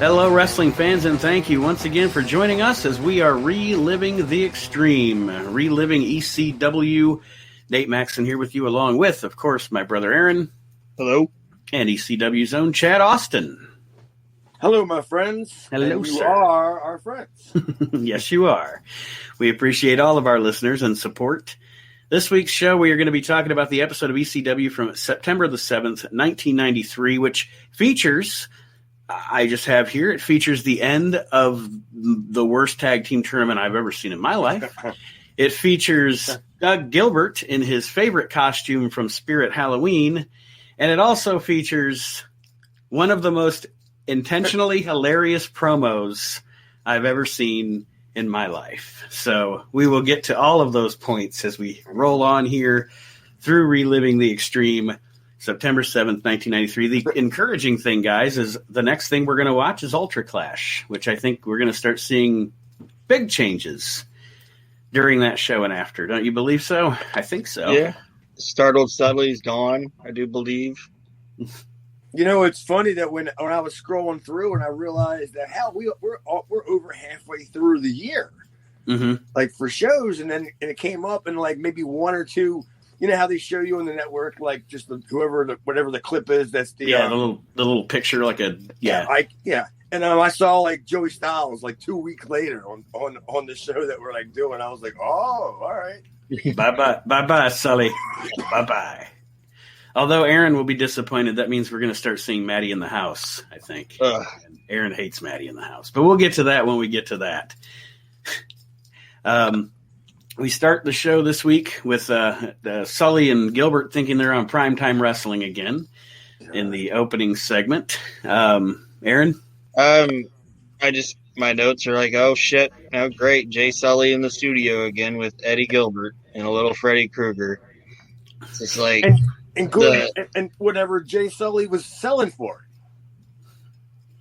Hello, wrestling fans, and thank you once again for joining us as we are reliving the extreme, reliving ECW. Nate Maxson here with you, along with, of course, my brother Aaron. Hello. And ECW's own Chad Austin. Hello, my friends. Hello, and you sir. are our friends. Yes, you are. We appreciate all of our listeners and support. This week's show, we are going to be talking about the episode of ECW from September the 7th, 1993, which features... I just have here, it features the end of the worst tag team tournament I've ever seen in my life. It features Doug Gilbert in his favorite costume from Spirit Halloween. And it also features one of the most intentionally hilarious promos I've ever seen in my life. So we will get to all of those points as we roll on here through Reliving the Extreme. September 7th, 1993. The encouraging thing, guys, is the next thing we're going to watch is Ultra Clash, which I think we're going to start seeing big changes during that show and after. Don't you believe so? I think so. Yeah. Startled Studley's gone, I do believe. You know, it's funny that when I was scrolling through and I realized that, hell, we're over halfway through the year. Mm-hmm. Like, for shows, and it came up and, like, maybe one or two. You know how they show you on the network, like just whatever the clip is. That's the the little picture, like a And I saw like Joey Styles like 2 weeks later on the show that we're like doing. I was like, oh, all right. bye, Sully, bye. Although Aaron will be disappointed, that means we're going to start seeing Maddie in the house. I think Aaron hates Maddie in the house, but we'll get to that when we get to that. We start the show this week with Sully and Gilbert thinking they're on primetime wrestling again in the opening segment. Aaron? My notes are like, oh, shit. Oh, great. Jay Sully in the studio again with Eddie Gilbert and a little Freddy Krueger. It's just like... And whatever Jay Sully was selling for.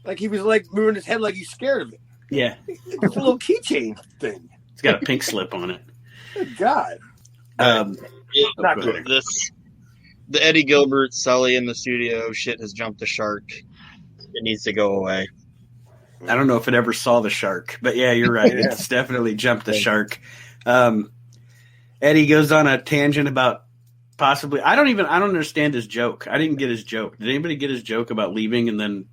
Like, he was, like, moving his head like he's scared of it. Yeah. It's a little keychain thing. It's got a pink slip on it. Good God. Not good. The Eddie Gilbert, Sully in the studio, shit has jumped the shark. It needs to go away. I don't know if it ever saw the shark, but yeah, you're right. It's definitely jumped the shark. Eddie goes on a tangent about possibly, I don't understand his joke. I didn't get his joke. Did anybody get his joke about leaving? And then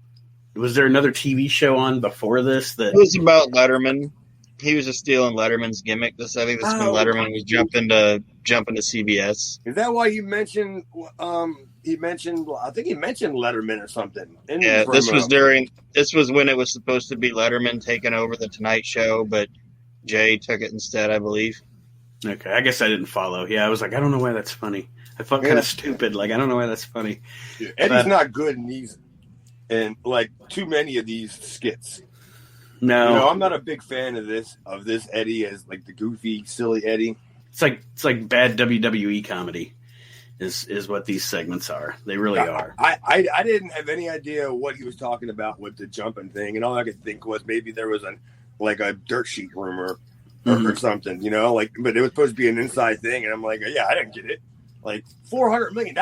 was there another TV show on before this? It was about Letterman. He was just stealing Letterman's gimmick. I think that's when Letterman was jumping to CBS. Is that why you mentioned? I think he mentioned Letterman or something. Yeah, this was when it was supposed to be Letterman taking over the Tonight Show, but Jay took it instead, I believe. Okay, I guess I didn't follow. Yeah, I was like, I don't know why that's funny. I felt kind of stupid. Like, I don't know why that's funny. Yeah, Eddie's not good in these, and like too many of these skits. No, I'm not a big fan of this Eddie as like the goofy, silly Eddie. It's like bad WWE comedy, is what these segments are. They really are. I didn't have any idea what he was talking about with the jumping thing, and all I could think was maybe there was a dirt sheet rumor or something, but it was supposed to be an inside thing, and I'm like, yeah, I didn't get it. Like $400 million.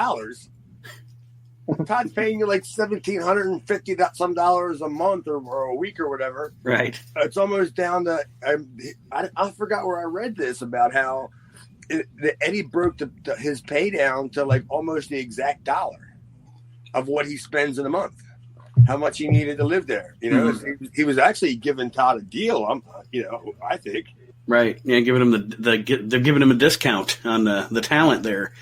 Todd's paying you like $1,750 some dollars a month or a week or whatever. Right. It's almost down to I forgot where I read this about how Eddie broke his pay down to like almost the exact dollar of what he spends in a month. How much he needed to live there. He was actually giving Todd a deal. I think. Right. Yeah, giving him they're giving him a discount on the talent there.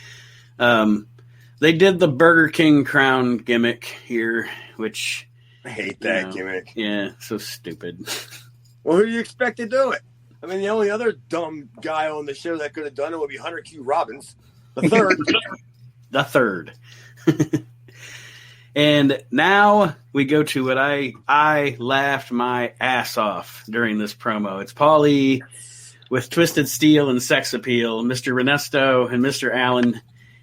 They did the Burger King crown gimmick here, which... I hate that gimmick. Yeah, so stupid. Well, who do you expect to do it? I mean, the only other dumb guy on the show that could have done it would be Hunter Q. Robbins, the third. The third. And now we go to what I laughed my ass off during this promo. It's Paulie with Twisted Steel and Sex Appeal, Mr. Renesto and Mr. Allen,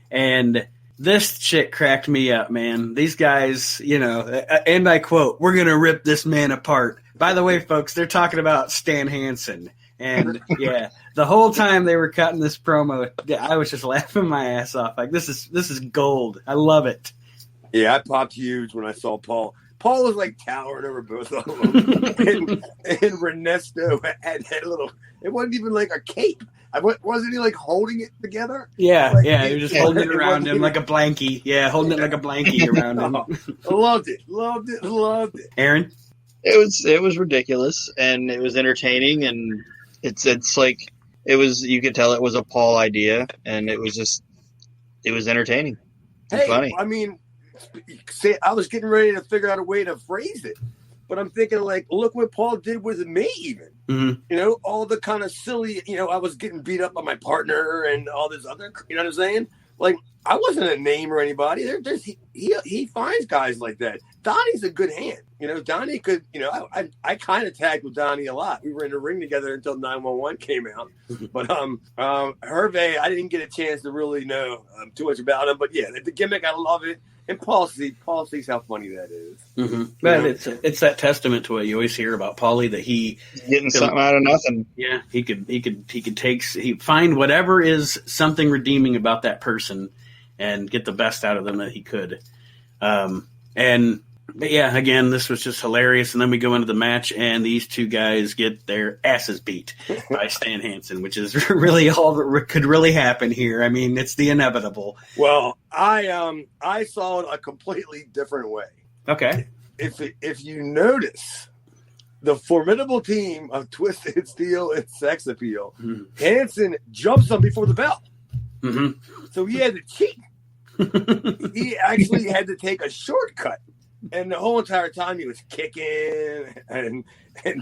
and... This shit cracked me up, man. These guys, and I quote, "We're going to rip this man apart." By the way, folks, they're talking about Stan Hansen. And, yeah, the whole time they were cutting this promo, I was just laughing my ass off. Like, this is gold. I love it. Yeah, I popped huge when I saw Paul Paul was like towering over both of them, and Ernesto had a little. It wasn't even like a cape. Wasn't he like holding it together? Yeah, like, he was just holding it around him like a blankie. Yeah, holding it like a blankie around him. Loved it. Aaron? It was ridiculous, and it was entertaining, and it's like it was. You could tell it was a Paul idea, and it was entertaining. It's funny. I mean, I was getting ready to figure out a way to phrase it, but I'm thinking like, look what Paul did with me, even. Mm-hmm. You know, all the kind of silly. You know, I was getting beat up by my partner and all this other. You know what I'm saying? Like, I wasn't a name or anybody. He finds guys like that. Donnie's a good hand. You know, Donnie could. You know, I kind of tagged with Donnie a lot. We were in the ring together until 911 came out. But Hervé, I didn't get a chance to really know too much about him. But yeah, the gimmick, I love it. And Paul sees how funny that is. Mm-hmm. But it's that testament to what you always hear about Paulie, that he's getting something out of nothing. Yeah, he could find whatever is something redeeming about that person and get the best out of them that he could. But yeah, again, this was just hilarious. And then we go into the match, and these two guys get their asses beat by Stan Hansen, which is really all that could really happen here. I mean, it's the inevitable. Well, I saw it a completely different way. Okay. If you notice, the formidable team of Twisted Steel and Sex Appeal, Hansen jumps them before the bell. Mm-hmm. So he had to cheat. He actually had to take a shortcut. And the whole entire time he was kicking and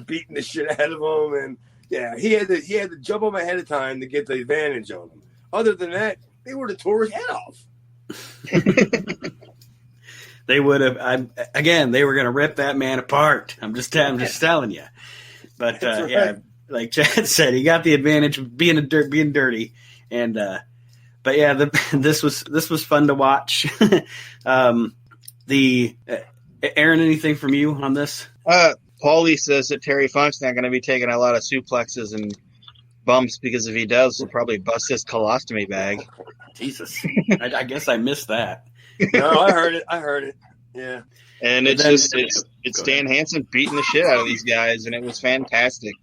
beating the shit out of him, and yeah, he had to jump him ahead of time to get the advantage on him. Other than that, they would have tore his head off. They would have. They were going to rip that man apart. I'm just telling you. But right. Yeah, like Chad said, he got the advantage of being dirty, and but yeah, this was fun to watch. Aaron, anything from you on this? Paulie says that Terry Funk's not going to be taking a lot of suplexes and bumps, because if he does, he'll probably bust his colostomy bag. Jesus, I guess I missed that. No, I heard it. Yeah, and it's Stan Hansen beating the shit out of these guys, and it was fantastic.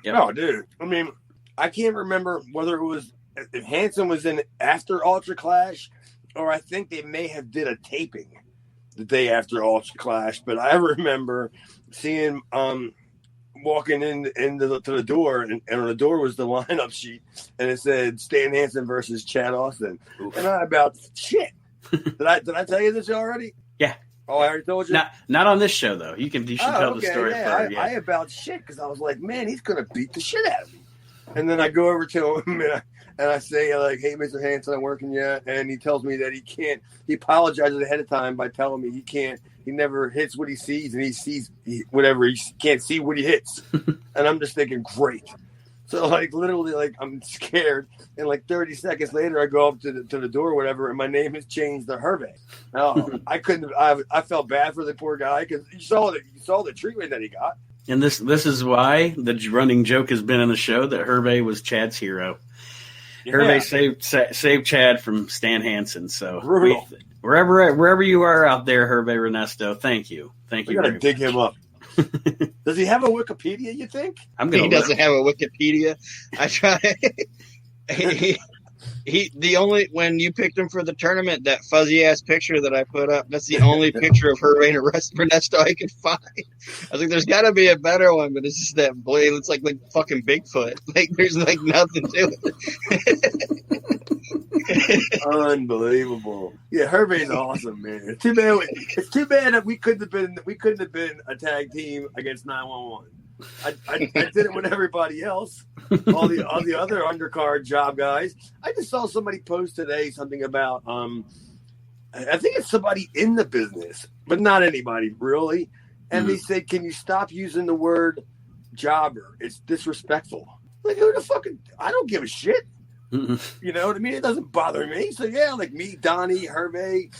Yep. Oh, dude, I mean, I can't remember whether it was if Hansen was in after Ultra Clash, or I think they may have did a taping the day after Ultra Clash, but I remember seeing walking into the door, and on the door was the lineup sheet, and it said Stan Hansen versus Chad Austin. Oof. And I about shit. Did I tell you this already? Yeah. Oh, I already told you. Not on this show though. You should tell the story. Yeah, I about shit, because I was like, man, he's gonna beat the shit out of me. And then I go over to him and I say, like, hey, Mr. Hansen, I'm working yet? And he tells me that he can't. He apologizes ahead of time by telling me he can't. He never hits what he sees, and he sees whatever. He can't see what he hits. And I'm just thinking, great. So, like, literally, like, I'm scared. And, like, 30 seconds later, I go up to the door or whatever, and my name has changed to Hervé. Oh, I couldn't. I felt bad for the poor guy, because you saw the treatment that he got. And this is why the running joke has been on the show that Hervé was Chad's hero. Yeah. Hervé saved Chad from Stan Hansen. So wherever you are out there, Hervé Ernesto, thank you. Thank you. We gotta dig him up. Does he have a Wikipedia, you think? He doesn't have a Wikipedia. I try. When you picked him for the tournament, that fuzzy ass picture that I put up, that's the only picture of Hervé Ernesto I could find. I was like, there's got to be a better one, but it's just that blade. It's like fucking Bigfoot. Like, there's like nothing to it. Unbelievable. Yeah, Hervé's awesome, man. It's too bad that we couldn't have been a tag team against 911. I did it with everybody else, all the other undercard job guys. I just saw somebody post today something about I think it's somebody in the business, but not anybody really. And they said, "Can you stop using the word jobber? It's disrespectful." Like, who the fucking? I don't give a shit. You know what I mean? It doesn't bother me. So yeah, like me, Donnie, Hervé,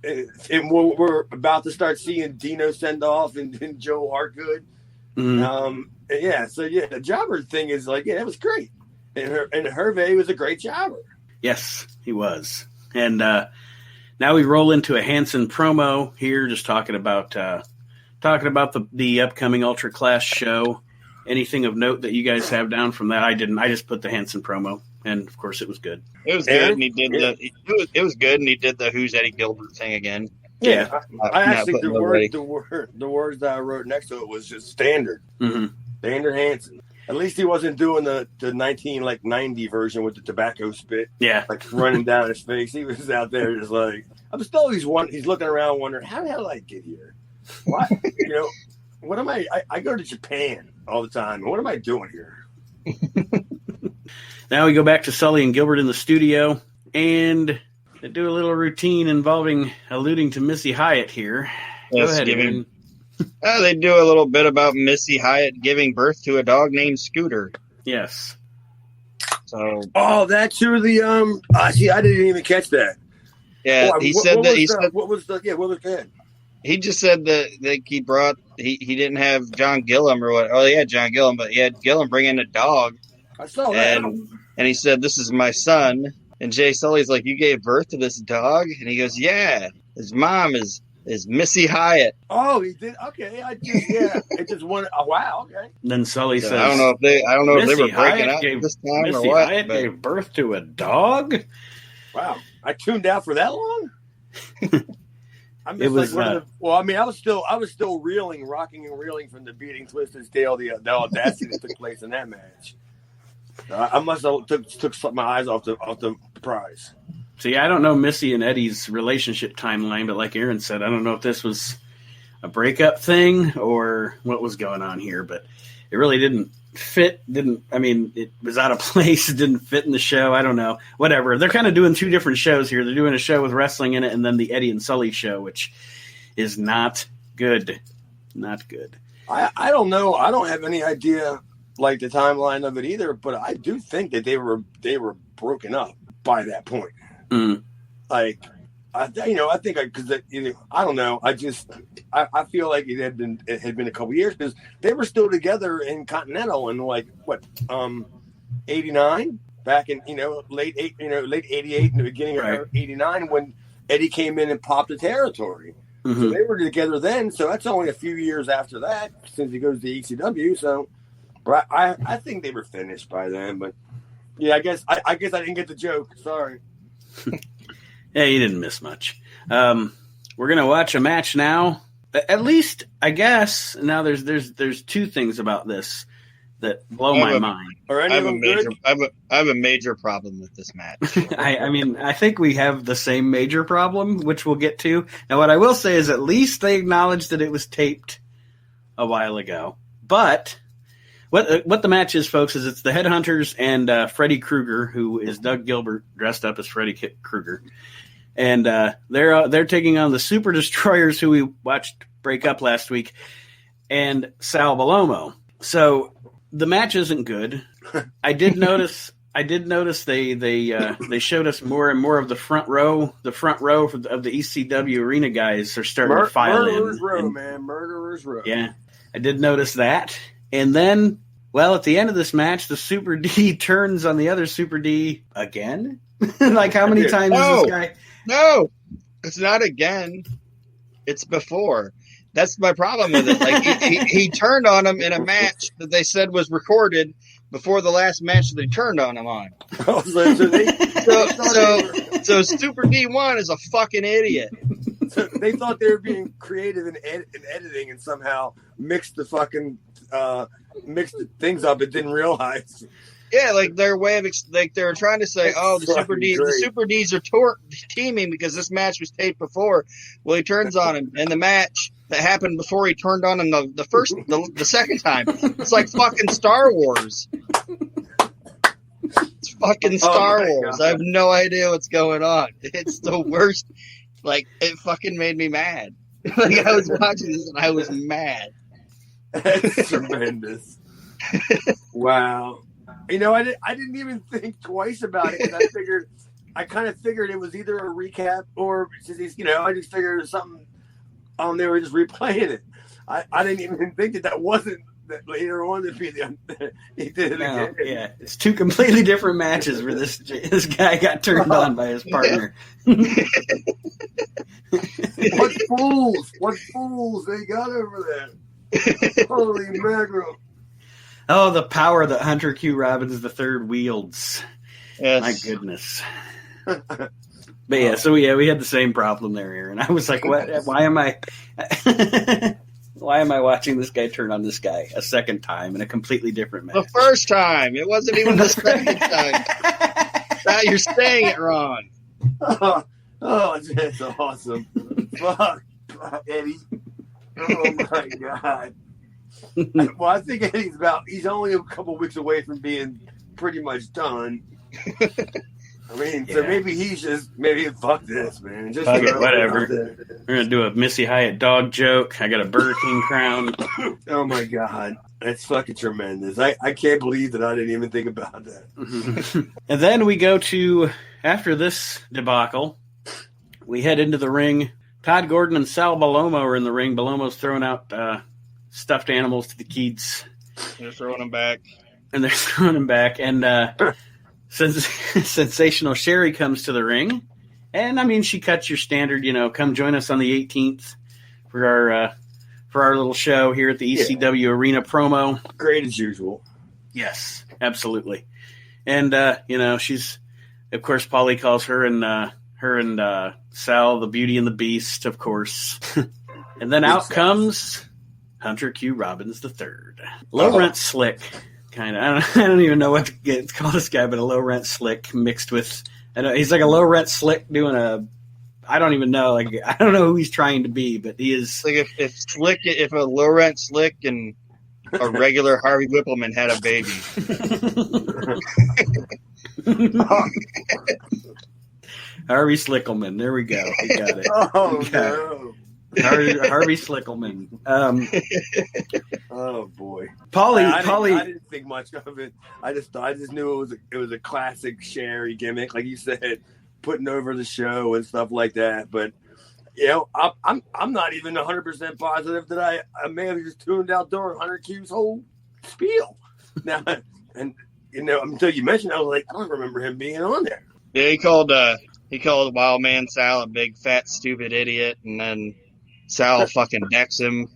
and we're about to start seeing Dino send off and Joe Hartgood. The jobber thing is like, yeah, it was great, and Hervé was a great jobber. Yes, he was, and Now we roll into a Hansen promo here, just talking about the upcoming Ultra Class show. Anything of note that you guys have down from that? I didn't. I just put the Hansen promo, and of course it was good. It was good, and he did it was good, and he did the "Who's Eddie Gilbert" thing again. Yeah, I actually the words that I wrote next to it was just standard, standard Hansen. At least he wasn't doing the 1990 version with the tobacco spit, like running down his face. He was out there just like he's looking around wondering how the hell did I get here? Why what am I go to Japan all the time. What am I doing here? Now we go back to Sully and Gilbert in the studio, and they do a little routine alluding to Missy Hyatt here. Yes, go ahead, Aaron. They do a little bit about Missy Hyatt giving birth to a dog named Scooter. Yes. So. Oh, that's who the see, I didn't even catch that. Yeah, he said that. What was that? He just said that he didn't have John Gillum or what? Oh, he had John Gillum, but he had Gillum bring in a dog. I saw that. And he said, "This is my son." And Jay Sully's like, "You gave birth to this dog?" And he goes, "Yeah. His mom is Missy Hyatt." Oh, he did. Okay, it just won. Oh, wow. Okay. And then Sully says, "I don't know if they were breaking up this time Missy or what." Hyatt gave birth to a dog. Wow, I tuned out for that long. I was still reeling, rocking and reeling from the beating Twisted Tail, the audacity that took place in that match. I must have took my eyes off the prize. See, I don't know Missy and Eddie's relationship timeline, but like Aaron said, I don't know if this was a breakup thing or what was going on here, but it really didn't fit. It was out of place. It didn't fit in the show. I don't know. Whatever. They're kind of doing two different shows here. They're doing a show with wrestling in it and then the Eddie and Sully show, which is not good. Not good. I don't know. I don't have any idea like the timeline of it either, but I do think that they were broken up by that point. Like, I think because I don't know. I feel like it had been a couple years because they were still together in Continental in like what 89 back in late 88 and the beginning of 89 when Eddie came in and popped the territory. Mm-hmm. So they were together then. So that's only a few years after that since he goes to ECW. So, but I think they were finished by then. But yeah, I guess I didn't get the joke. Sorry. Yeah, you didn't miss much. We're gonna watch a match now. At least, I guess. Now, there's two things about this that blow my mind. I have a major problem with this match. I think we have the same major problem, which we'll get to. Now, what I will say is, at least they acknowledged that it was taped a while ago. But what the match is, folks, is it's the Headhunters and Freddy Krueger, who is Doug Gilbert dressed up as Freddy Krueger. And they're taking on the Super Destroyers, who we watched break up last week, and Sal Balomo. So the match isn't good. I did notice they showed us more and more of the front row. The front row of the ECW arena guys are starting to file in. Murderers Row. Yeah, I did notice that. And then, well, at the end of this match, the Super D turns on the other Super D again. Like, how many times is this guy? No, it's not again. It's before. That's my problem with it. Like he turned on him in a match that they said was recorded before the last match that they turned on him on. So Super D1 is a fucking idiot. So they thought they were being creative in editing and somehow mixed the fucking mixed things up and didn't realize. Yeah, like their way of they were trying to say, oh, the Super Ds are teaming because this match was taped before. Well, he turns on him in the match that happened before he turned on him the second time. It's like fucking Star Wars. It's fucking Star Wars. God. I have no idea what's going on. It's the worst. Like, it fucking made me mad. Like, I was watching this and I was mad. That's tremendous. Wow. I didn't even think twice about it because I kind of figured it was either a recap or I just figured it was something. They were just replaying it. I didn't even think that wasn't that later on he did it again. Yeah, it's two completely different matches where this guy got turned on by his partner. What fools they got over there. Holy mackerel. Oh, the power that Hunter Q. Robbins III wields. Yes. My goodness. But yeah, so we had the same problem there, Aaron. I was like, what? Why am I watching this guy turn on this guy a second time in a completely different match? The first time. It wasn't even the second time. Now you're saying it wrong. Oh, that's awesome. Fuck, Eddie. Oh, my God. Well, I think he's only a couple weeks away from being pretty much done. I mean, so maybe fuck this, man. Just fuck it, whatever. We're going to do a Missy Hyatt dog joke. I got a Burger King crown. Oh, my God. That's fucking tremendous. I can't believe that I didn't even think about that. And then we go to, after this debacle, we head into the ring. Todd Gordon and Sal Balomo are in the ring. Balomo's throwing out stuffed animals to the kids. They're throwing them back. And Sensational Sherry comes to the ring. And, I mean, she cuts your standard, come join us on the 18th for our little show here at the ECW Arena promo. Great as usual. Yes, absolutely. And, she's, of course, Paulie calls her and Sal the Beauty and the Beast, of course. And then out comes Hunter Q. Robbins III. Low rent slick, kind of. I don't even know what to call this guy, but a low rent slick mixed with. He's like a low rent slick doing a. I don't even know. Like I don't know who he's trying to be, but he is. Like if a low rent slick and a regular Harvey Whippleman had a baby. Harvey Slickelman. There we go. We got it. Oh, no. Harvey Slickelman. Oh, boy. Paulie. I didn't think much of it. I just knew it was a classic Sherry gimmick, like you said, putting over the show and stuff like that. But, I'm not even 100% positive that I may have just tuned out during Hunter Q's whole spiel. Now, and, until you mentioned it, I was like, I don't remember him being on there. Yeah, he called Wild Man Sal a big, fat, stupid idiot, and then Sal fucking decks him.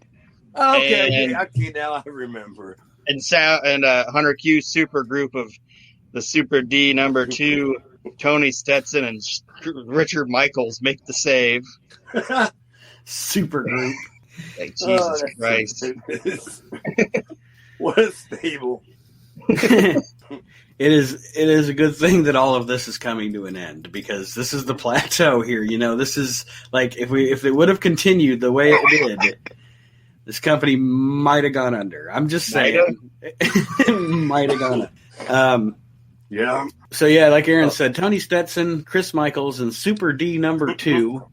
Okay, now I remember. And Sal and Hunter Q super group of the Super D number 2, Tony Stetson and Richard Michaels make the save. Super group. Like, Jesus Christ. What a stable. It is a good thing that all of this is coming to an end because this is the plateau here. This is like if it would have continued the way it did, this company might have gone under. I'm just saying, might have gone under. Yeah. So yeah, like Aaron said, Tony Stetson, Chris Michaels, and Super D number 2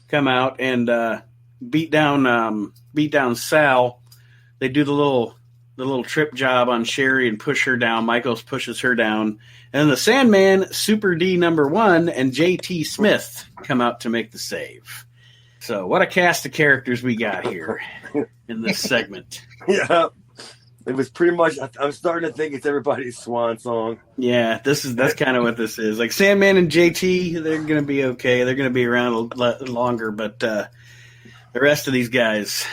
come out and beat down Sal. They do the little trip job on Sherry and push her down. Michaels pushes her down. And the Sandman, Super D number 1, and JT Smith come out to make the save. So what a cast of characters we got here in this segment. Yeah. It was pretty much, I'm starting to think it's everybody's swan song. Yeah, that's kind of what this is. Like Sandman and JT, they're going to be okay. They're going to be around a lot longer, but the rest of these guys...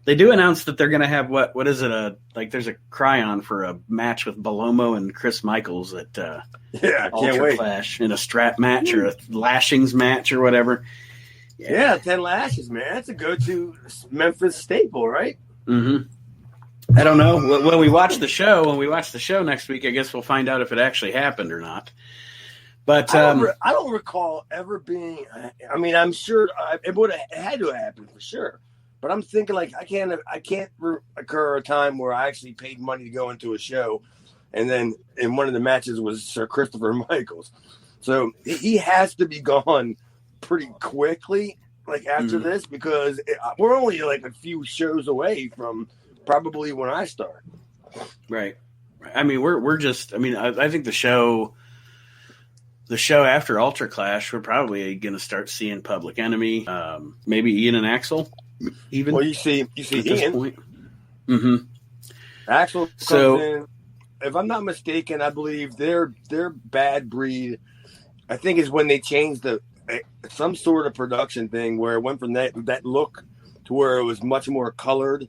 They do announce that they're going to have what is it? There's a cryon for a match with Balomo and Chris Michaels at Ultra Clash in a strap match or a lashings match or whatever. Yeah, 10 lashes, man. That's a go-to Memphis staple, right? Mm-hmm. I don't know. When we watch the show next week, I guess we'll find out if it actually happened or not. But I don't recall ever being. I mean, I'm sure it would have had to happen for sure. But I'm thinking like I can't occur a time where I actually paid money to go into a show, and then in one of the matches was Sir Christopher Michaels, so he has to be gone pretty quickly, like after this, because we're only like a few shows away from probably when I start. Right. I mean, we're just. I mean, I think the show after Ultra Clash, we're probably going to start seeing Public Enemy, maybe Ian and Axel. Even well, you see Ian. Mm-hmm. Axel comes in. If I'm not mistaken, I believe their bad breed, I think, is when they changed some sort of production thing where it went from that look to where it was much more colored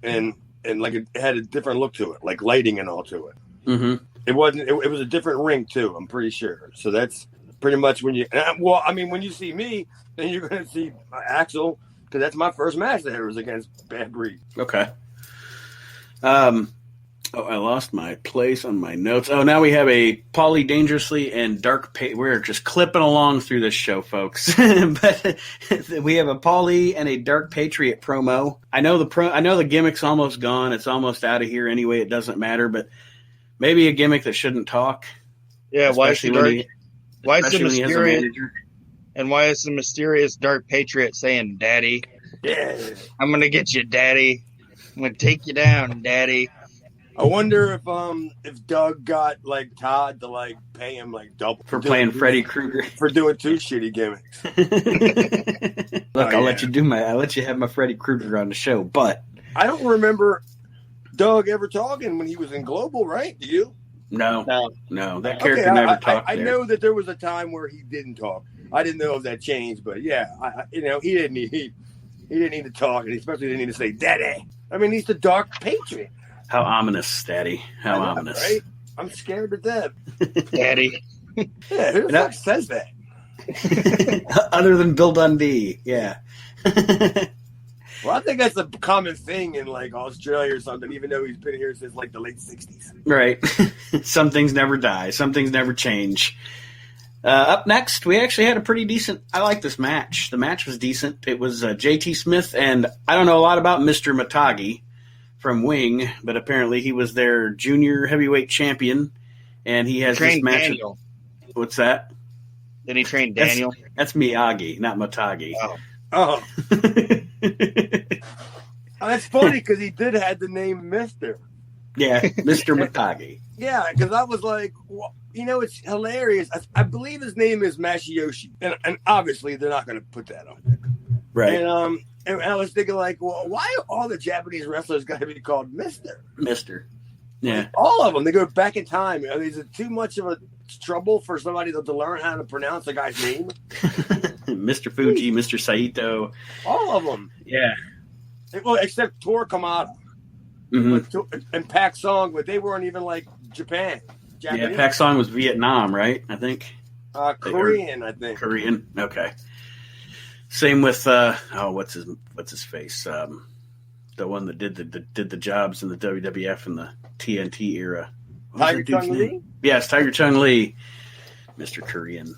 and like it had a different look to it, like lighting and all to it. Mm-hmm. It wasn't. It was a different ring too. I'm pretty sure. So that's pretty much when you. Well, I mean, when you see me, then you're going to see Axel, because that's my first match that was against Bad Breed. Okay. I lost my place on my notes. Oh, now we have a Paulie Dangerously and Dark. We're just clipping along through this show, folks. But we have a Paulie and a Dark Patriot promo. I know the gimmick's almost gone. It's almost out of here anyway. It doesn't matter, but maybe a gimmick that shouldn't talk. Yeah, why is the mysterious? And why is the mysterious Dark Patriot saying, "Daddy"? Yeah, I'm gonna get you, Daddy. I'm gonna take you down, Daddy. I wonder if Doug got like Todd to like pay him like double for playing Freddy Krueger, for doing 2 shitty gimmicks. Look, I'll let you have my Freddy Krueger on the show, but I don't remember Doug ever talking when he was in Global, right? Do you? No. That character never talked. I know that there was a time where he didn't talk. I didn't know if that changed, but yeah, he didn't need to talk, and he especially didn't need to say "Daddy." I mean, he's the Dark Patriot. How ominous, Daddy. How ominous. Right? I'm scared to death. Daddy. Yeah, who the fuck says that? Other than Bill Dundee, yeah. Well, I think that's a common thing in like Australia or something, even though he's been here since like the late 60s. Right. Some things never die. Some things never change. Up next, we actually had a pretty decent... I like this match. The match was decent. It was JT Smith, and I don't know a lot about Mr. Matagi from Wing, but apparently he was their junior heavyweight champion, and he has this match. Daniel. What's that? Did he train Daniel? That's Miyagi, not Matagi. Oh, that's funny because he did have the name Mr. Yeah, Mr. Matagi. Yeah, because I was like, well, it's hilarious. I believe his name is Masayoshi, and obviously they're not going to put that on there. Right. And I was thinking, like, well, why are all the Japanese wrestlers got to be called Mister? Mister. Yeah. Like, all of them. They go back in time. Is it too much of a trouble for somebody to learn how to pronounce a guy's name? Mr. Fuji, Mr. Saito. All of them. Yeah. Well, except Tor Kamada. Mm-hmm. And Pak Song, but they weren't even like Japanese. Yeah, Pak Song was Vietnam, right? I think. Korean, I think. Korean. Okay. Same with what's his face? The one that did the jobs in the WWF in the TNT era. Tiger Chung Lee? Yes, Tiger Chung Lee, Mr. Korean.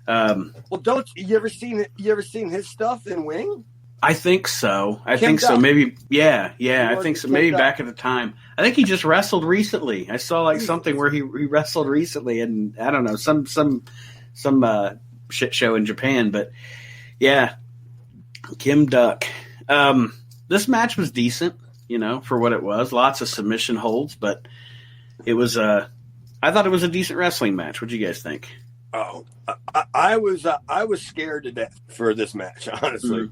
Well, don't you ever seen his stuff in Wing? I think so. Maybe, yeah. I think so. Maybe back at the time. I think he just wrestled recently. I saw like something where he wrestled recently, and I don't know, some shit show in Japan. But yeah, Kim Duck. This match was decent, for what it was. Lots of submission holds, but it was. I thought it was a decent wrestling match. What do you guys think? Oh, I was scared to death for this match, honestly,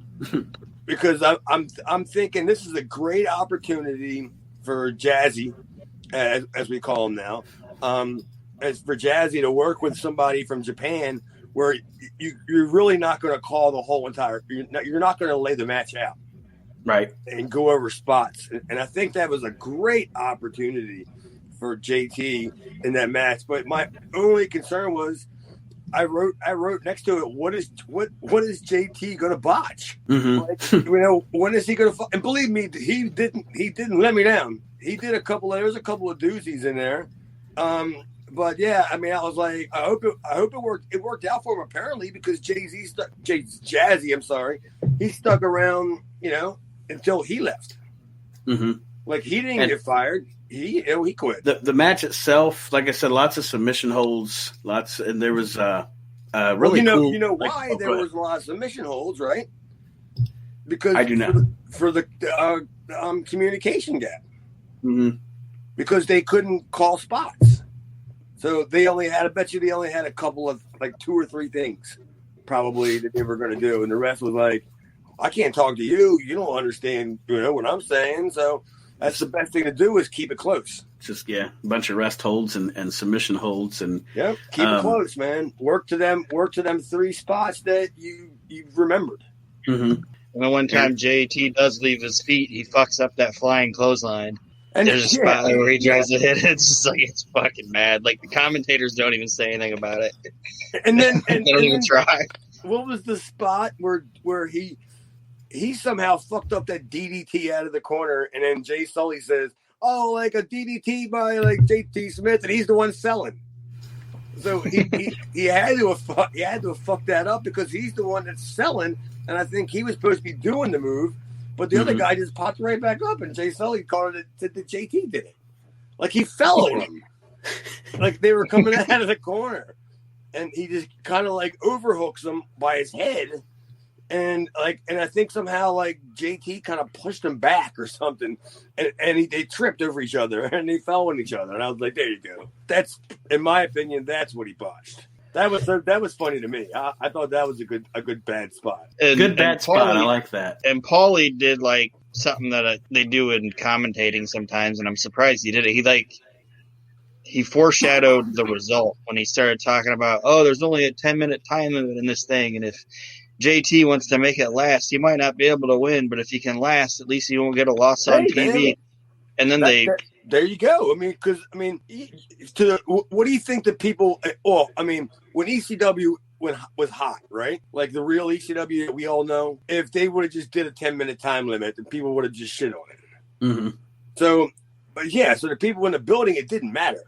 because I'm thinking this is a great opportunity for Jazzy, as we call him now, as for Jazzy to work with somebody from Japan, where you're really not going to call the whole entire. You're not going to lay the match out, right, and go over spots, and I think that was a great opportunity for JT in that match. But my only concern was. I wrote next to it. What is JT going to botch? Mm-hmm. Like, when is he going to? And believe me, he didn't let me down. He did there was a couple of doozies in there. But yeah, I mean, I was like, I hope it worked. It worked out for him apparently because Jazzy. I'm sorry, he stuck around, until he left. Mm-hmm. Like he didn't get fired. He quit. The match itself, like I said, lots of submission holds, and there was really cool. You know why there was a lot of submission holds, right? Because I do not for the communication gap. Mm-hmm. Because they couldn't call spots, so they only had. I bet you they only had a couple of like 2 or 3 things, probably that they were going to do, and the rest was like, I can't talk to you. You don't understand, what I'm saying. So. That's the best thing to do is keep it close. Just a bunch of rest holds and submission holds and Yep, keep it close, man. Work to them 3 spots that you remembered. Mm-hmm. And then one time JT does leave his feet, he fucks up that flying clothesline. And there's a spot where he tries to hit it. It's just like, it's fucking mad. Like, the commentators don't even say anything about it. And then they don't even try. What was the spot where he somehow fucked up that DDT out of the corner, and then Jay Sully says, "Oh, like a DDT by like JT Smith," and he's the one selling. So he had to have fucked that up because he's the one that's selling, and I think he was supposed to be doing the move. But the other guy just popped right back up, and Jay Sully called it that JT did it. Like he fell on him. Like they were coming out of the corner. And he just kind of like overhooks him by his head. And I think somehow like JT kind of pushed him back or something. And they tripped over each other and they fell on each other. And I was like, there you go. That's, in my opinion, that's what he botched. That was funny to me. I thought that was a good bad spot. Bad spot. I like that. And Paulie did like something that they do in commentating sometimes, and I'm surprised he did it. He foreshadowed the result when he started talking about, there's only a 10-minute time limit in this thing, and if JT wants to make it last, he might not be able to win, but if he can last, at least he won't get a loss on TV. Man. And then there you go. What do you think the people? When ECW was hot, right? Like the real ECW that we all know, if they would have just did a 10-minute time limit, then people would have just shit on it. Mm-hmm. So the people in the building, it didn't matter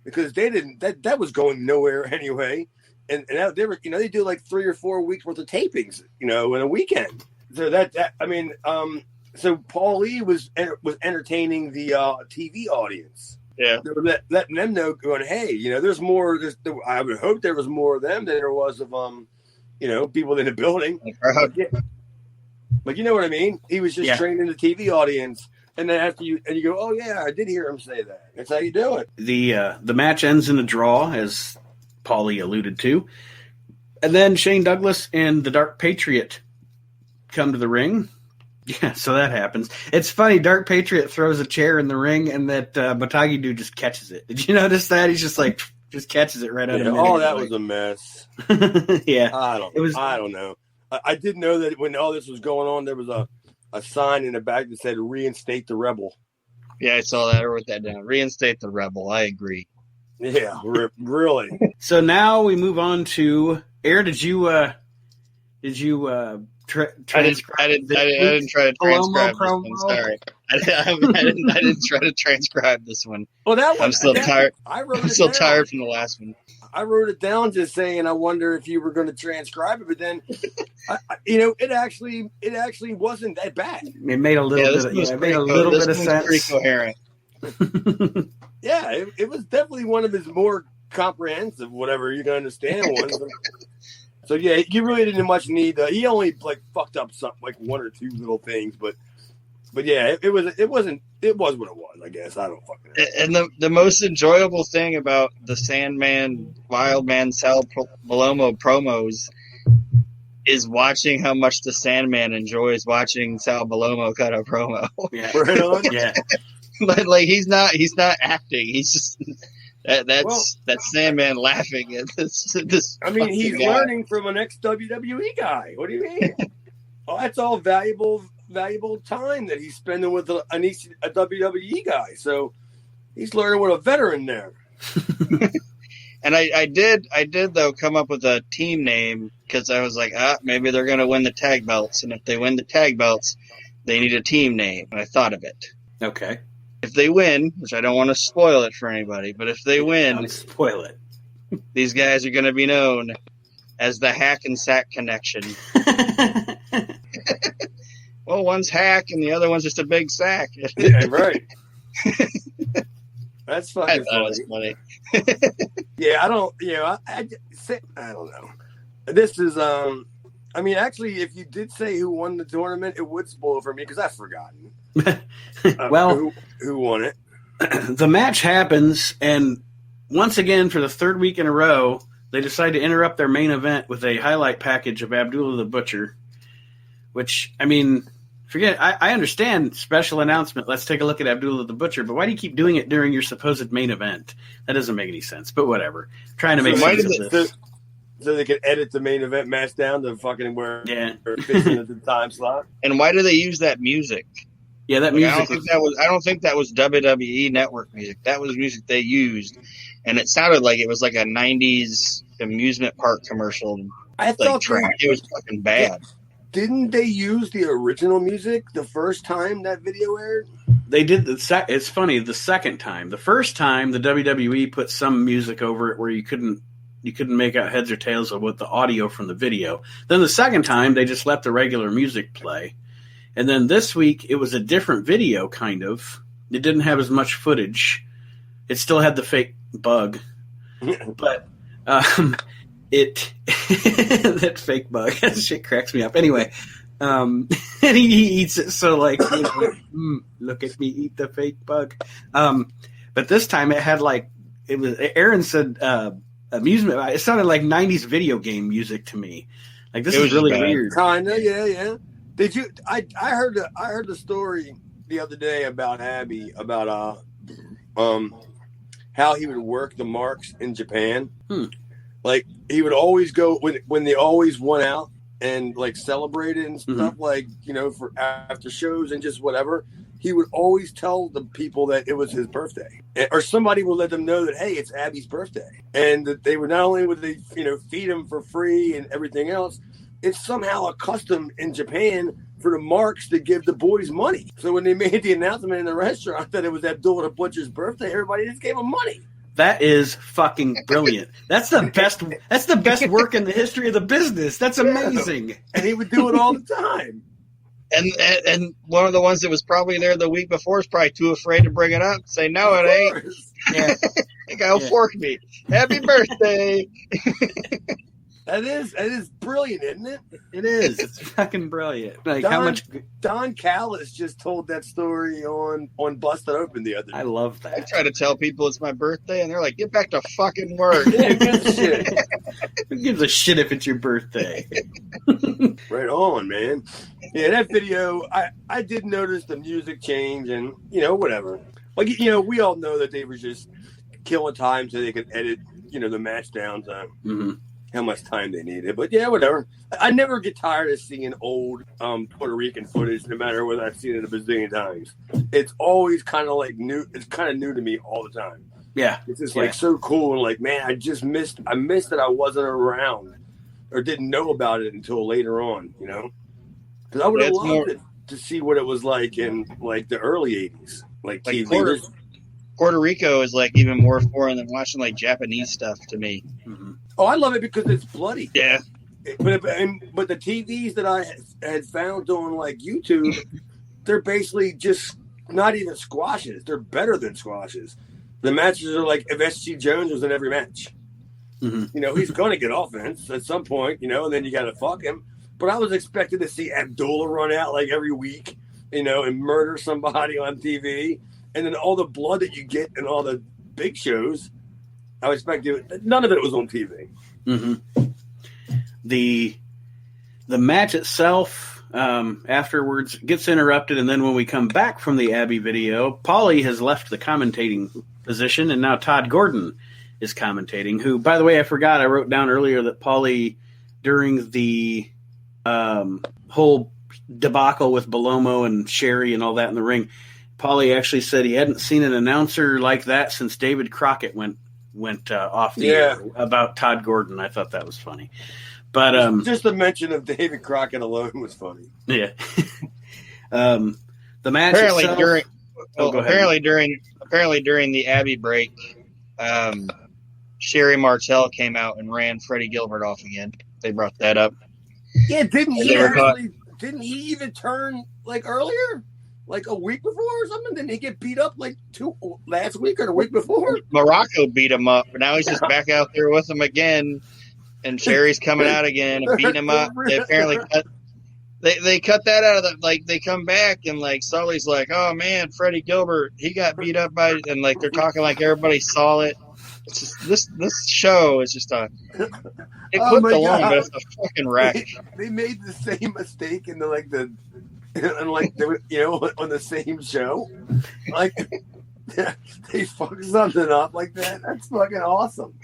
because they didn't. That was going nowhere anyway, and they were, they do like 3 or 4 weeks worth of tapings, in a weekend. So So Paul Lee was entertaining the TV audience. Yeah, they were letting them know, going, hey, there's more. I would hope there was more of them than there was of people in the building. But you know what I mean. He was just training the TV audience, and then after you go, oh yeah, I did hear him say that. That's how you do it. The match ends in a draw, as Paulie alluded to, and then Shane Douglas and the Dark Patriot come to the ring. Yeah, so that happens. It's funny, Dark Patriot throws a chair in the ring, and that Batagi dude just catches it. Did you notice that? He's just like, just catches it right out of it. Oh, that was a mess. Yeah. I don't know. I did know that when all this was going on, there was a sign in the back that said, reinstate the rebel. Yeah, I saw that. I wrote that down. Reinstate the rebel. I agree. Yeah, really. So now we move on to, Air, did you I didn't try to transcribe this one. Sorry, I didn't try to transcribe this one. Well, I'm still tired. I'm still tired from the last one. I wrote it down just saying I wonder if you were going to transcribe it, but then it actually wasn't that bad. It made a little bit of sense. Pretty coherent. Yeah, it was definitely one of his more comprehensive, whatever you can understand ones. So yeah, you really didn't much need. He only fucked up something like 1 or 2 little things, but yeah, it was what it was. I guess I don't fucking know. And the most enjoyable thing about the Sandman, Wildman, Sal Palomo promos is watching how much the Sandman enjoys watching Sal Palomo cut a promo. Yeah, right on. Yeah. Like he's not acting. He's just. That's Sandman laughing at this. I mean, he's learning from an ex-WWE guy. What do you mean? Oh, that's all valuable time that he's spending with a WWE guy. So he's learning with a veteran there. And I did though come up with a team name because I was like, maybe they're going to win the tag belts, and if they win the tag belts, they need a team name. And I thought of it. Okay. If they win, which I don't want to spoil it for anybody, but if they win, don't spoil it. These guys are going to be known as the Hack and Sack Connection. Well, one's hack and the other one's just a big sack. Yeah, right. That's fucking I thought it was funny. Yeah, I don't know. This is actually, if you did say who won the tournament, it would spoil for me because I've forgotten. Well, who won it? The match happens, and once again, for the 3rd week in a row, they decide to interrupt their main event with a highlight package of Abdullah the Butcher, which, Forget. I understand special announcement. Let's take a look at Abdullah the Butcher. But why do you keep doing it during your supposed main event? That doesn't make any sense. But whatever. Trying to make sense of this. So they could edit the main event match down to fucking where it fits into the time slot. And why do they use that music? Yeah, that music. I don't think that was WWE Network music. That was music they used, and it sounded like it was like a '90s amusement park commercial. I thought it was fucking bad. Didn't they use the original music the first time that video aired? They did. It's funny. The second time, the first time, the WWE put some music over it where you couldn't make out heads or tails of what the audio from the video. Then the second time, they just let the regular music play. And then this week, it was a different video, kind of. It didn't have as much footage. It still had the fake bug. But that fake bug, that shit cracks me up. Anyway, and he eats it so like, look at me eat the fake bug. But this time it had like, it was, Aaron said, amusement. It sounded like 90s video game music to me. Like this is really weird. Kinda, yeah. Did you? I heard the story the other day about Abby about how he would work the marks in Japan. Like he would always go when they always won out and like celebrated and stuff, like, you know, for after shows and just whatever. He would always tell the people that it was his birthday, or somebody would let them know that, hey, it's Abby's birthday, and that they would not only would they, you know, feed him for free and everything else. It's somehow a custom in Japan for the marks to give the boys money. So when they made the announcement in the restaurant that it was Abdullah the Butcher's birthday, everybody just gave him money. That is fucking brilliant. That's the best. That's the best work in the history of the business. That's amazing. Yeah. And he would do it all the time. And one of the ones that was probably there the week before is probably too afraid to bring it up. Say, no, it ain't. Yeah. That guy will fork me. Happy birthday. That is brilliant, isn't it? It is. It's fucking brilliant. Like Don Callis just told that story on Busted Open the other day. I love that. I try to tell people it's my birthday, and they're like, "Get back to fucking work." Who gives a shit? Who gives a shit if it's your birthday? Right on, man. Yeah, that video, I did notice the music change, and you know, whatever. Like, you know, we all know that they were just killing time so they could edit, you know, the match down to how much time they needed. But yeah, whatever. I never get tired of seeing old Puerto Rican footage, no matter whether I've seen it a bazillion times. It's always kind of like new. It's kind of new to me all the time. Yeah, it's just like so cool. And like, man, I missed that I wasn't around or didn't know about it until later on. You know, because I would have loved it to see what it was like in like the early '80s, like TV. Puerto Rico is like even more foreign than watching like Japanese stuff to me. Oh, I love it because it's bloody. Yeah. But the TVs that I had found on like YouTube, they're basically just not even squashes. They're better than squashes. The matches are like if SG Jones was in every match. You know, he's going to get offense at some point, you know, and then you got to fuck him. But I was expecting to see Abdullah run out like every week, you know, and murder somebody on TV. And then all the blood that you get in all the big shows, I was expecting none of it was on TV. The match itself afterwards gets interrupted, and then when we come back from the Abby video, Paulie has left the commentating position, and now Todd Gordon is commentating. Who, by the way, I forgot. I wrote down earlier that Paulie, during the whole debacle with Belomo and Sherry and all that in the ring, Paulie actually said he hadn't seen an announcer like that since David Crockett went off the air about Todd Gordon. I thought that was funny. But just the mention of David Crockett alone was funny. Yeah. The match apparently itself, apparently during the Abby break, Sherry Martel came out and ran Freddie Gilbert off again. They brought that up. Yeah, didn't he even turn like earlier? Like a week before or something? Didn't he get beat up like last week or the week before? Morocco beat him up, but now he's just back out there with him again. And Sherry's coming out again and beating him up. They apparently they cut that out of the, like, they come back and like Sully's like, oh man, Freddie Gilbert, he got beat up by, and like they're talking like everybody saw it. It's just this show is just it clipped along, but it's a fucking wreck. They made the same mistake in the and like they were, on the same show, like they fuck something up like that. That's fucking awesome.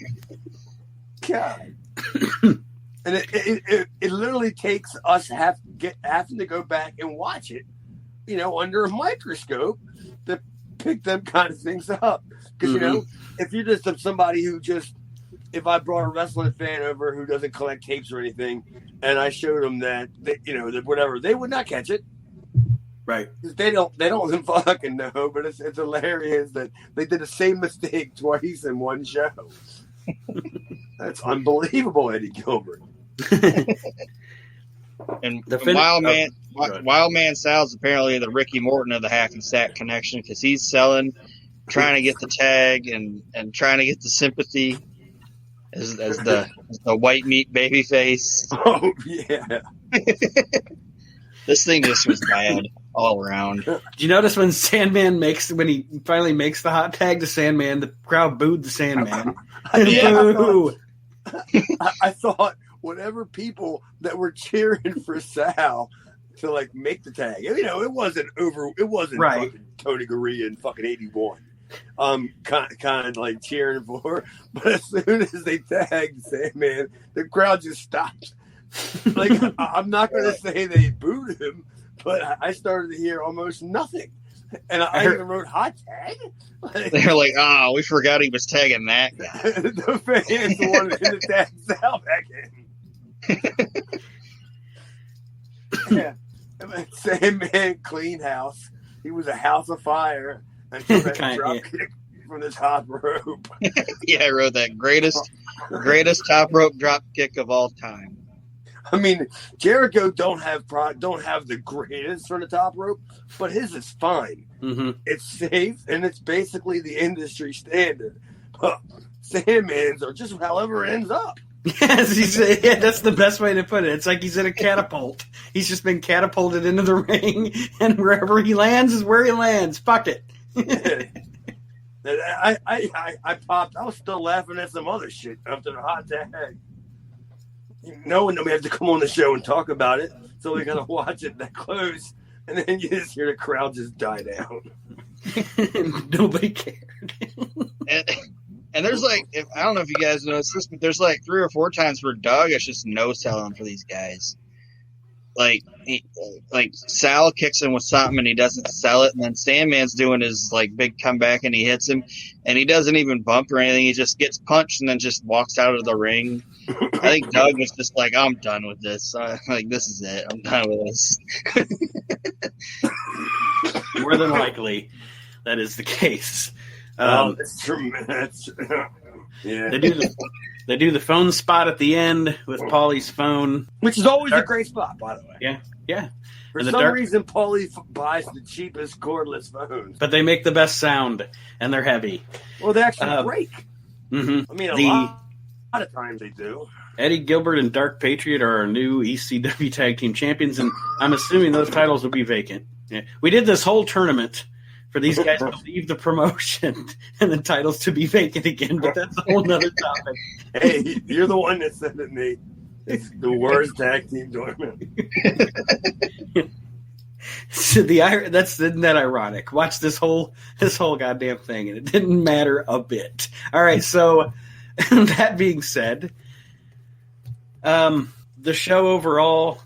God. And it literally takes us having to go back and watch it, under a microscope to pick them kind of things up. Because if you're just somebody who if I brought a wrestling fan over who doesn't collect tapes or anything, and I showed them that that whatever, they would not catch it. Right. They don't fucking know. But it's hilarious that they did the same mistake twice in one show. That's unbelievable, Eddie Gilbert. And Wild Man Sal's apparently the Ricky Morton of the Hackensack connection because he's trying to get the tag and trying to get the sympathy as the white meat baby face. Oh yeah. This thing just was bad all around. Did you notice when he finally makes the hot tag to Sandman, the crowd booed the Sandman. Boo! I thought whatever people that wof cheering for Sal to make the tag. It wasn't right. Fucking Tony Gurria in fucking 81. Kind of cheering for her. But as soon as they tagged Sandman, the crowd just stopped. I'm not going to say they booed him, but I started to hear almost nothing. And I even wrote hot tag. They're like, we forgot he was tagging that guy. The fans wanted him to tag Sal back in. Yeah. Sandman clean house. He was a house of fire until that drop kick from the top rope. Yeah, I wrote that greatest top rope drop kick of all time. I mean, Jericho don't have the greatest from the top rope, but his is fine. Mm-hmm. It's safe and it's basically the industry standard. Sandman's are just however it ends up. Yes, that's the best way to put it. It's like he's in a catapult. He's just been catapulted into the ring, and wherever he lands is where he lands. Fuck it. I popped. I was still laughing at some other shit after the hot tag. Knowing that we have to come on the show and talk about it, so we're gonna watch it that close, and then you just hear the crowd just die down. Nobody cared. And there's I don't know if you guys noticed this, but there's 3 or 4 times where Doug is just no selling for these guys. Sal kicks him with something and he doesn't sell it, and then Sandman's doing his big comeback and he hits him, and he doesn't even bump or anything. He just gets punched and then just walks out of the ring. I think Doug was just I'm done with this. This is it. I'm done with this. More than likely, that is the case. That's true. Yeah. They do the phone spot at the end with Paulie's phone, which is always a great spot, by the way. Yeah. For some reason, Paulie buys the cheapest cordless phones, but they make the best sound and they're heavy. Well, they actually break. Mm-hmm. I mean, a lot of times they do. Eddie Gilbert and Dark Patriot are our new ECW Tag Team Champions, and I'm assuming those titles will be vacant. Yeah. We did this whole tournament for these guys to leave the promotion and the titles to be vacant again, but that's a whole nother topic. Hey, you're the one that said it, Nate. It's the worst tag team tournament. So isn't that ironic? Watch this whole goddamn thing, and it didn't matter a bit. All right, so that being said, the show overall,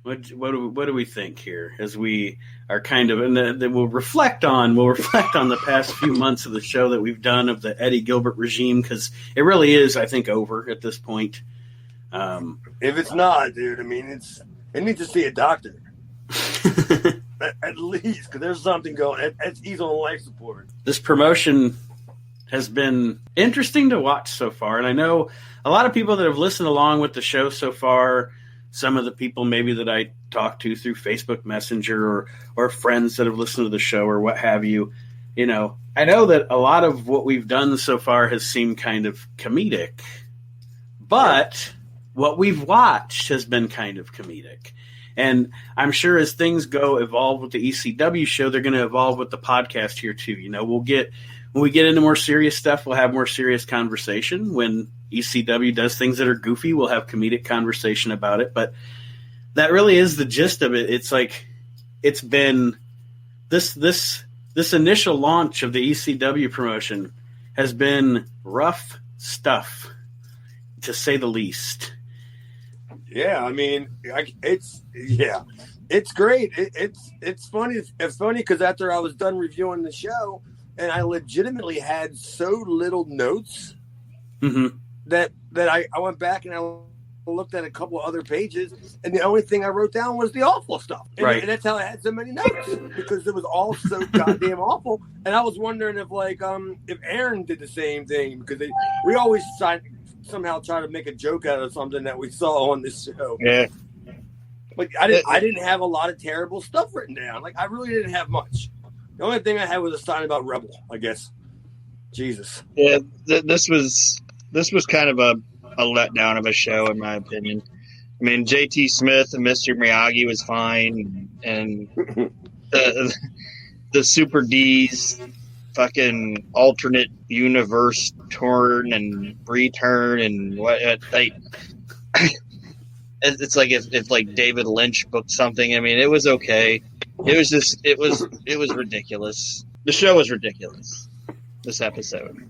what do we think here as we are kind of, and then we'll reflect on the past few months of the show that we've done of the Eddie Gilbert regime, because it really is, I think, over at this point. If it's not, dude, I mean, it needs to see a doctor. at least, because there's something going. He's on life support. This promotion has been interesting to watch so far, and I know a lot of people that have listened along with the show so far. Some of the people maybe that I talked to through Facebook Messenger or friends that have listened to the show or what have you, I know that a lot of what we've done so far has seemed kind of comedic, but what we've watched has been kind of comedic. And I'm sure as things evolve with the ECW show, they're going to evolve with the podcast here too. When we get into more serious stuff, we'll have more serious conversation. When ECW does things that are goofy, we'll have comedic conversation about it. But that really is the gist of it. It's it's been this initial launch of the ECW promotion has been rough stuff, to say the least. Yeah, I mean, it's great. It's funny. It's funny because after I was done reviewing the show, and I legitimately had so little notes that I went back and I looked at a couple of other pages, and the only thing I wrote down was the awful stuff. And that's how I had so many notes, because it was all so goddamn awful. And I was wondering if Aaron did the same thing, because we always somehow try to make a joke out of something that we saw on this show. Yeah. But I didn't have a lot of terrible stuff written down. Like, I really didn't have much. The only thing I had was a sign about Rebel, I guess. Jesus. Yeah, this was kind of a letdown of a show, in my opinion. I mean, JT Smith and Mr. Miyagi was fine, and the Super D's fucking alternate universe turn and return and what it's like if like David Lynch booked something. I mean, it was okay. It was ridiculous. The show was ridiculous, this episode.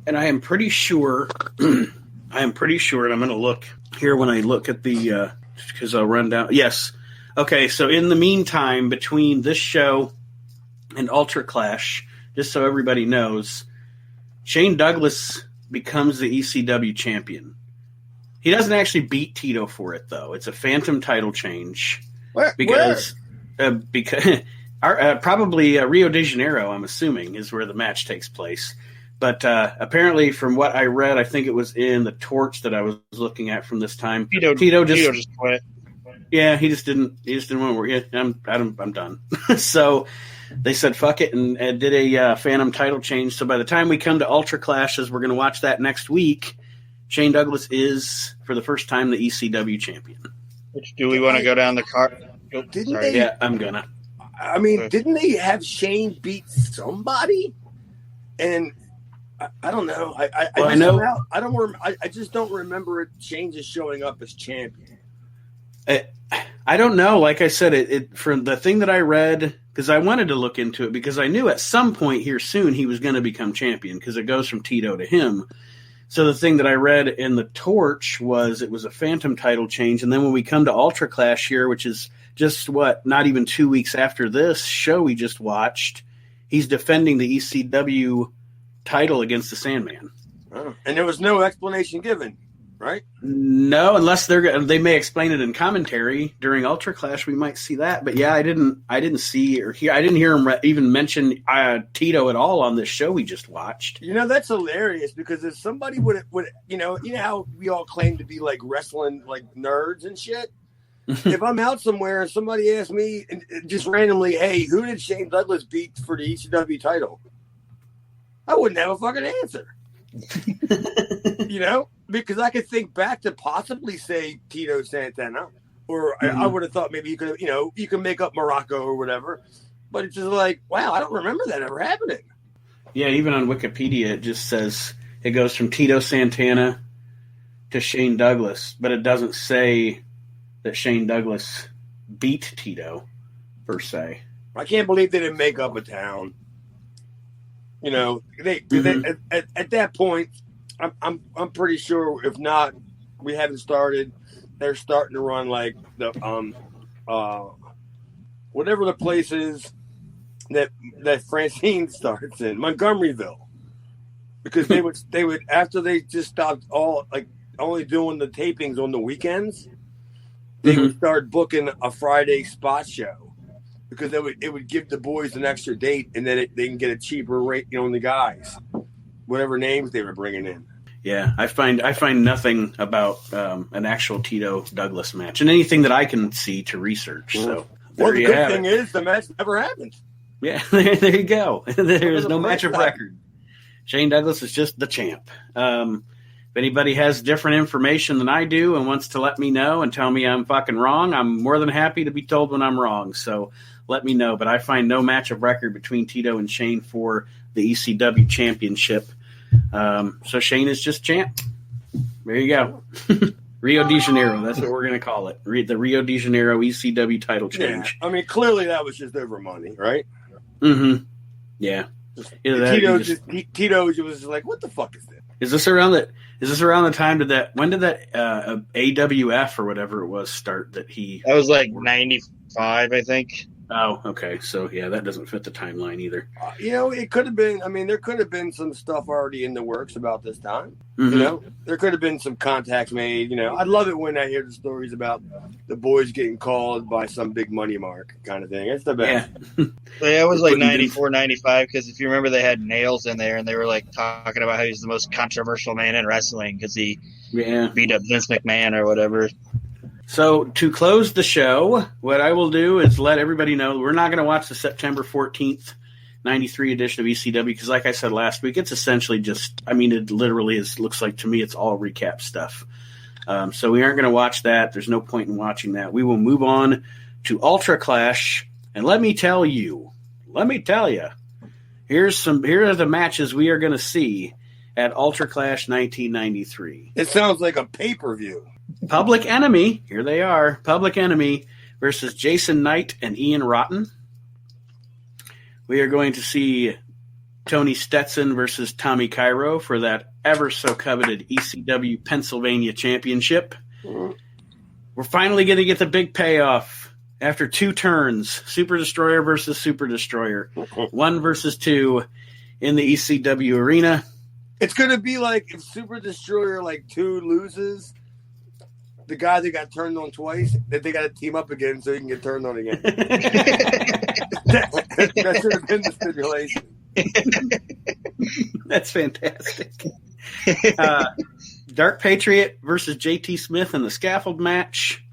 And I am pretty sure, and I'm going to look here when I look at the, because I'll run down. Yes. Okay, so in the meantime, between this show and Ultra Clash, just so everybody knows, Shane Douglas becomes the ECW champion. He doesn't actually beat Tito for it, though. It's a phantom title change. Because probably Rio de Janeiro, I'm assuming, is where the match takes place. But apparently, from what I read, I think it was in the Torch that I was looking at from this time. Tito just quit. Yeah, he just didn't want to work. Yeah, I'm done. So they said fuck it and did a phantom title change. So by the time we come to Ultra Clashes, we're going to watch that next week. Shane Douglas is, for the first time, the ECW champion. Which, do we want to go down the card? Yeah, I'm gonna. I mean, didn't they have Shane beat somebody? And I don't know. I just don't remember Shane just showing up as champion. I don't know. Like I said, it from the thing that I read, because I wanted to look into it, because I knew at some point here soon he was going to become champion, because it goes from Tito to him. So the thing that I read in the Torch was it was a phantom title change, and then when we come to Ultra Clash here, which is just not even 2 weeks after this show we just watched, he's defending the ECW title against the Sandman. Oh. And there was no explanation given, right? No, unless they may explain it in commentary during Ultra Clash. We might see that, but yeah, I didn't see or hear. I didn't hear him even mention Tito at all on this show we just watched. You know, that's hilarious, because if somebody would you know how we all claim to be like wrestling like nerds and shit. If I'm out somewhere and somebody asks me just randomly, "Hey, who did Shane Douglas beat for the ECW title?" I wouldn't have a fucking answer. You know, because I could think back to possibly say Tito Santana, or I would have thought maybe you can make up Morocco or whatever, but it's just like, wow, I don't remember that ever happening. Yeah, even on Wikipedia it just says it goes from Tito Santana to Shane Douglas, but it doesn't say that Shane Douglas beat Tito per se. I can't believe they didn't make up a town. You know, they at that point, I'm pretty sure if not, we haven't started. They're starting to run like the whatever the place is that Francine starts in, Montgomeryville, because they would after they just stopped only doing the tapings on the weekends, they would start booking a Friday spot show. Because it would give the boys an extra date, and then they can get a cheaper rate, on the guys, whatever names they were bringing in. Yeah, I find nothing about an actual Tito Douglas match, and anything that I can see to research. So the good thing is the match never happened. Yeah, there you go. There is no match of record. Shane Douglas is just the champ. If anybody has different information than I do and wants to let me know and tell me I'm fucking wrong, I'm more than happy to be told when I'm wrong. So let me know. But I find no match of record between Tito and Shane for the ECW championship. So Shane is just champ. There you go. Rio de Janeiro. That's what we're going to call it. The Rio de Janeiro ECW title change. Yeah. I mean, clearly that was just over money, right? Mm-hmm. Yeah. Tito was just like, what the fuck is this? Is this around the time when did that AWF or whatever it was start that he? That was like 95, I think. Oh, okay. So, yeah, that doesn't fit the timeline either. It could have been, there could have been some stuff already in the works about this time. Mm-hmm. There could have been some contacts made. I'd love it when I hear the stories about the boys getting called by some big money mark kind of thing. It's the best. Yeah, it was like 94, 95, because if you remember, they had Nails in there, and they were like talking about how he's the most controversial man in wrestling because he beat up Vince McMahon or whatever. So to close the show, what I will do is let everybody know we're not going to watch the September 14th, 93 edition of ECW because like I said last week, it's essentially just, it literally looks like to me it's all recap stuff. So we aren't going to watch that. There's no point in watching that. We will move on to Ultra Clash. And let me tell you, here are the matches we are going to see at Ultra Clash 1993. It sounds like a pay-per-view. Public Enemy, here they are. Public Enemy versus Jason Knight and Ian Rotten. We are going to see Tony Stetson versus Tommy Cairo for that ever so coveted ECW Pennsylvania Championship. We're finally going to get the big payoff after 2 turns. Super Destroyer versus Super Destroyer. 1 versus 2 in the ECW arena. It's going to be like if Super Destroyer 2 loses, the guy that got turned on twice, that they got to team up again so he can get turned on again. that should have been the stipulation. That's fantastic. Dark Patriot versus JT Smith in the scaffold match.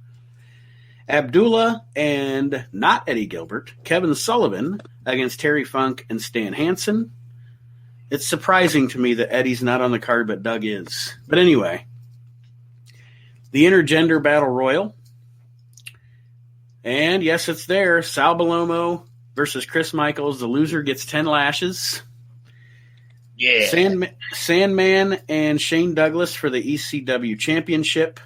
Abdullah and not Eddie Gilbert, Kevin Sullivan against Terry Funk and Stan Hansen. It's surprising to me that Eddie's not on the card, but Doug is. But anyway, the Intergender Battle Royal. And yes, it's there. Sal Balomo versus Chris Michaels. The loser gets 10 lashes. Yeah. Sandman and Shane Douglas for the ECW Championship.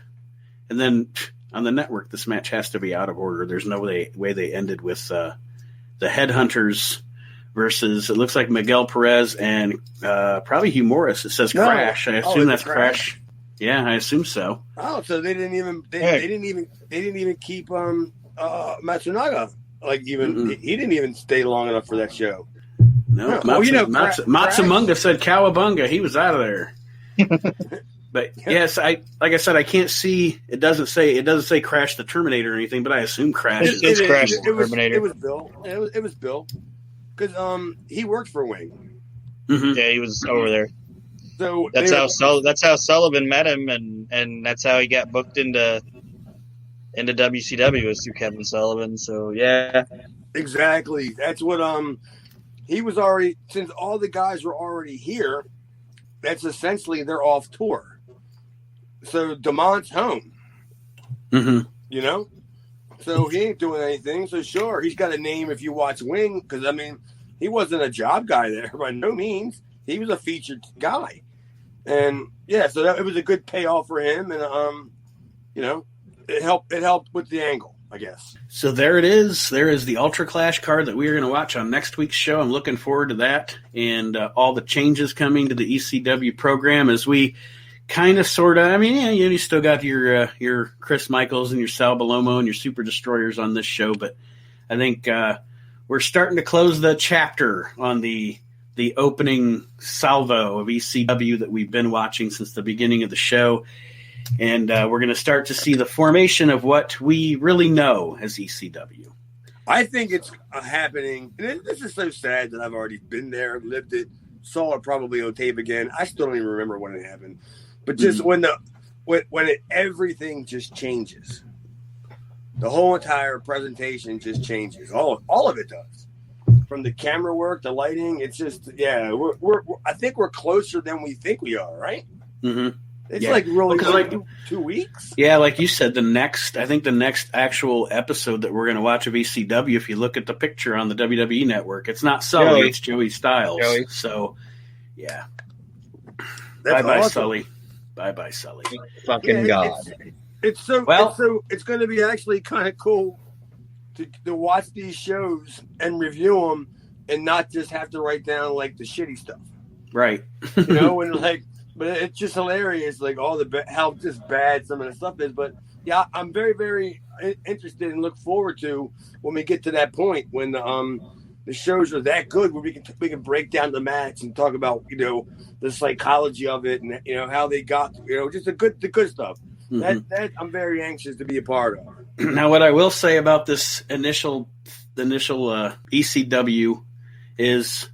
And then on the network, this match has to be out of order. There's no way they ended with the Headhunters versus, it looks like Miguel Perez and probably Hugh Morris. It says Crash. I assume that's Crash. Yeah, I assume so. Oh, so they didn't even keep Matsunaga. He didn't even stay long enough for that show. No, Matsumunga said Cowabunga. He was out of there. But yes, I can't see. It doesn't say Crash the Terminator or anything, but I assume Crash. It's Crash the Terminator. It was Bill. It was Bill because he worked for Wing. Mm-hmm. Yeah, he was over there. So that's how Sullivan met him, and that's how he got booked into WCW was through Kevin Sullivan. So yeah, exactly. That's what he was already, since all the guys were already here. That's essentially they're off tour. So DeMont's home. Mm-hmm. So he ain't doing anything. So sure, he's got a name if you watch Wing, because he wasn't a job guy there by no means. He was a featured guy. And yeah, so it was a good payoff for him, and it helped with the angle, I guess. So there it is. There is the Ultra Clash card that we are going to watch on next week's show. I'm looking forward to that and all the changes coming to the ECW program as we kind of sort of. You still got your Chris Michaels and your Sal Balomo and your Super Destroyers on this show, but I think we're starting to close the chapter on the opening salvo of ECW that we've been watching since the beginning of the show. And we're going to start to see the formation of what we really know as ECW. I think it's happening. And this is so sad that I've already been there, lived it, saw it probably on tape again. I still don't even remember when it happened. But just when everything just changes. The whole entire presentation just changes. All of it does. From the camera work, the lighting, it's just, yeah, I think we're closer than we think we are, right? Mm-hmm. It's really 2 weeks. Yeah, like you said, the next actual episode that we're going to watch of ECW, if you look at the picture on the WWE Network, it's not Sully, it's Joey Styles. So, yeah. Bye-bye, awesome. Sully. Bye-bye, Sully. Fucking God. It's going to be actually kind of cool to watch these shows and review them and not just have to write down like the shitty stuff. Right. And like, but it's just hilarious, like how just bad some of the stuff is. But yeah, I'm very, very interested and look forward to when we get to that point when the shows are that good where we can break down the match and talk about the psychology of it and how they got just the good stuff. Mm-hmm. That I'm very anxious to be a part of. Now, what I will say about this initial ECW is,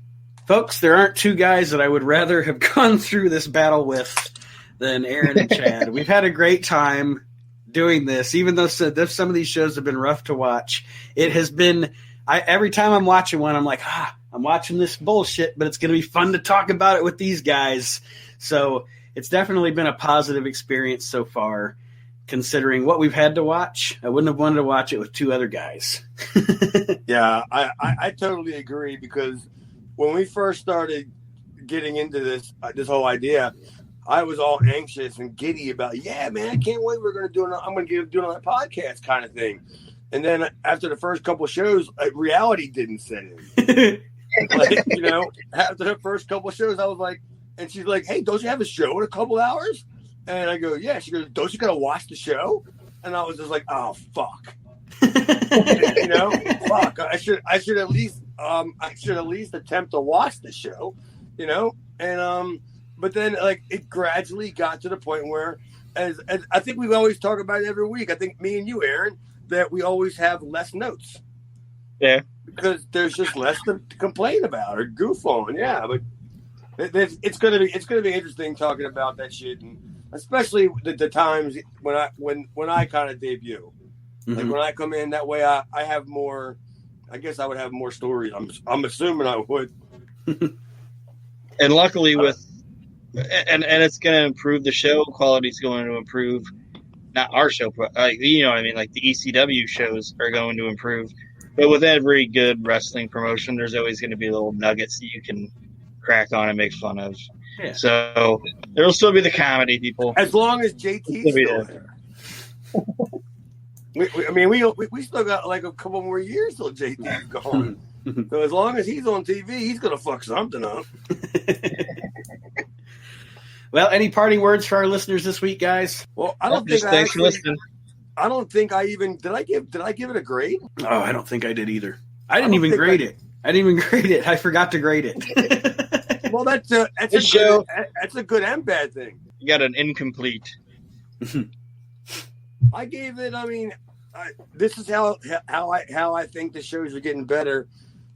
folks, there aren't two guys that I would rather have gone through this battle with than Aaron and Chad. We've had a great time doing this, even though some of these shows have been rough to watch. It has been. Every time I'm watching one, I'm like, I'm watching this bullshit, but it's going to be fun to talk about it with these guys. So it's definitely been a positive experience so far, considering what we've had to watch. I wouldn't have wanted to watch it with two other guys. Yeah, I totally agree, because when we first started getting into this whole idea, I was all anxious and giddy about, yeah, man, I can't wait. I'm going to do another podcast kind of thing. And then after the first couple of shows, reality didn't set in. After the first couple of shows, I was like, and she's like, hey, don't you have a show in a couple hours? And I go, yeah. She goes, don't you got to watch the show? And I was just like, oh, fuck. Fuck. I should at least attempt to watch the show, And but then like it gradually got to the point where, as I think we've always talked about it every week. I think me and you, Aaron, that we always have less notes. Yeah. Because there's just less to complain about or goof on. Yeah, but it's gonna be interesting talking about that shit, and especially the times when I kind of debut. Mm-hmm. Like when I come in, that way I have more. I guess I would have more stories. I'm assuming I would. And luckily and it's going to improve, the show quality is going to improve. Not our show, but you know what I mean? Like the ECW shows are going to improve. But with every good wrestling promotion, there's always going to be little nuggets that you can crack on and make fun of. Yeah. So there'll still be the comedy, people. As long as JT's still there. we still got like a couple more years till JT's gone. So as long as he's on TV, he's going to fuck something up. Well, any parting words for our listeners this week, guys? Well, I don't think thanks for listening. I don't think I even did. I give it a grade? Oh, I don't think I did either. I didn't even grade it. I forgot to grade it. Well, that's a good and bad thing. You got an incomplete. I gave it. I mean, this is how I think the shows are getting better.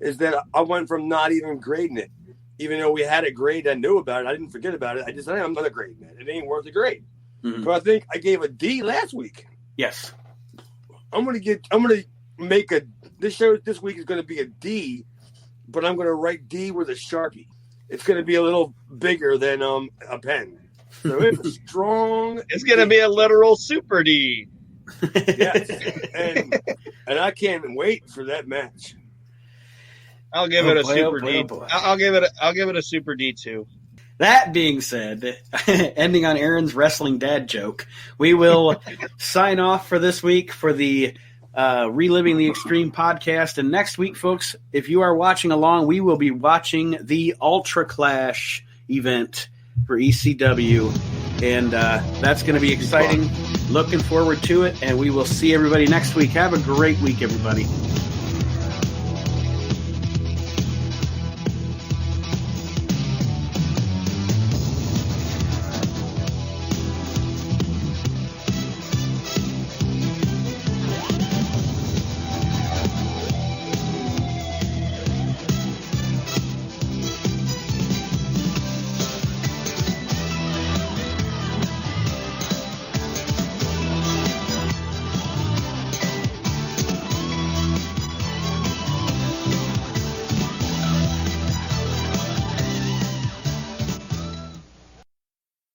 Is that I went from not even grading it. Even though we had a grade, I knew about it. I didn't forget about it. I just said, I'm not a grade, man. It ain't worth a grade. Mm-hmm. So I think I gave a D last week. Yes. I'm gonna make this week is gonna be a D, but I'm gonna write D with a Sharpie. It's gonna be a little bigger than a pen. So it's a strong. It's gonna be a literal super D. Yes. And I can't wait for that match. I'll give it a super D. I'll give it a super D too. That being said, ending on Aaron's wrestling dad joke, we will sign off for this week for the Reliving the Extreme podcast. And next week, folks, if you are watching along, we will be watching the Ultra Clash event for ECW. And that's going to be exciting. Looking forward to it. And we will see everybody next week. Have a great week, everybody.